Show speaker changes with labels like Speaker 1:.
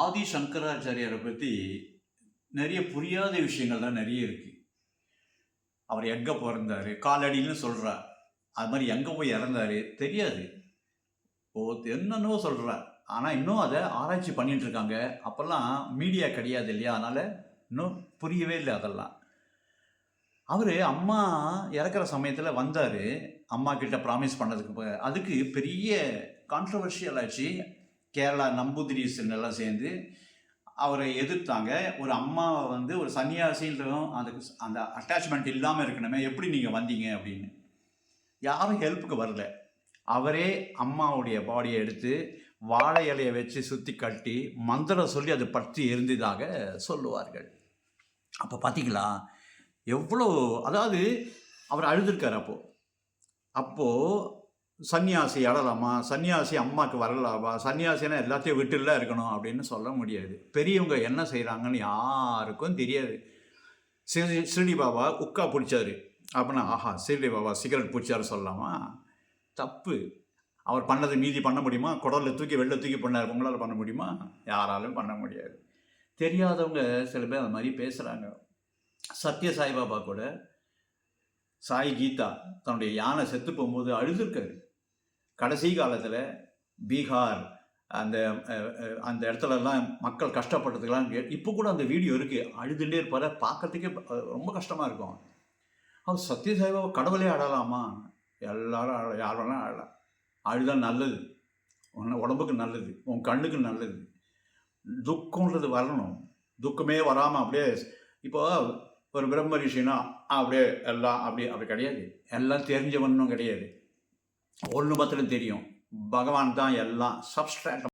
Speaker 1: ஆதி சங்கராச்சாரியாரை பற்றி நிறைய புரியாத விஷயங்கள்லாம் நிறைய இருக்குது. அவர் எங்கே பிறந்தார், காலடின்னு சொல்கிறார். அது மாதிரி எங்கே போய் இறந்தார் தெரியாது. என்னென்னவோ சொல்கிறார். ஆனால் இன்னும் அதை ஆராய்ச்சி பண்ணிட்டு இருக்காங்க. அப்போல்லாம் மீடியா கிடையாது இல்லையா, அதனால் இன்னும் புரியவே இல்லை அதெல்லாம். அவர் அம்மா இறக்குற சமயத்தில் வந்தார், அம்மா கிட்ட ப்ராமிஸ் பண்ணதுக்கு. அதுக்கு பெரிய கான்ட்ரவர்ஷியல் ஆச்சு. கேரளா நம்பூதிரிஸ் எல்லாம் சேர்ந்து அவரை எதிர்த்தாங்க. ஒரு அம்மாவை ஒரு சன்னியாசின்றதும் அதுக்கு அந்த அட்டாச்மெண்ட் இல்லாமல் இருக்கணுமே, எப்படி நீங்கள் வந்தீங்க அப்படின்னு. யாரும் ஹெல்ப்புக்கு வரல. அவரே அம்மாவுடைய பாடியை எடுத்து வாழை இலையை வச்சு சுற்றி கட்டி மந்திரம் சொல்லி அது பற்றி எரிந்ததாக சொல்லுவார்கள். அப்போ பார்த்தீங்களா எவ்வளோ, அதாவது அவர் அழுதுருக்கார். அப்போது சன்னியாசி அழலாமா, சன்னியாசி அம்மாவுக்கு வரலாமா, சன்னியாசினா எல்லாத்தையும் விட்டுலாம் இருக்கணும் அப்படின்னு சொல்ல முடியாது. பெரியவங்க என்ன செய்கிறாங்கன்னு யாருக்கும் தெரியாது. ஷிரடி பாபா உக்கா பிடிச்சாரு அப்படின்னா, ஆஹா ஷிரடி பாபா சிகரெட் பிடிச்சாரு சொல்லலாமா? தப்பு. அவர் பண்ணது மீதி பண்ண முடியுமா? குடலில் தூக்கி வெளில தூக்கி பண்ணார், உங்களால் பண்ண முடியுமா? யாராலும் பண்ண முடியாது. தெரியாதவங்க சில பேர் அந்த மாதிரி பேசுகிறாங்க. சத்ய சாய்பாபா கூட சாய் கீதா தன்னுடைய யானை செத்து போகும்போது அழுதுருக்காரு. கடைசி காலத்தில் பீகார் அந்த அந்த இடத்துலலாம் மக்கள் கஷ்டப்பட்டதுக்கெல்லாம் இப்போ கூட அந்த வீடியோ இருக்குது. அழுதுகிட்டே இருப்பார், பார்க்கறதுக்கே ரொம்ப கஷ்டமாக இருக்கும். அவர் சத்ய சாய்பாபா கடவுளே அழலாமா? எல்லாரும் யார் வேணாலும் அழலாம். அழுதான் நல்லது, உடம்புக்கு நல்லது, உன் கண்ணுக்கு நல்லது. துக்கம்ன்றது வரணும், துக்கமே வராமல் அப்படியே. இப்போ ஒரு பிரம்ம ரிஷினா அப்படியே எல்லாம் அப்படி கிடையாது. எல்லாம் தெரிஞ்சவனும் கிடையாது. ஒன்று மாத்திரம் தெரியும், பகவான் தான் எல்லாம். சப்ஸ்ட்ராக்ட்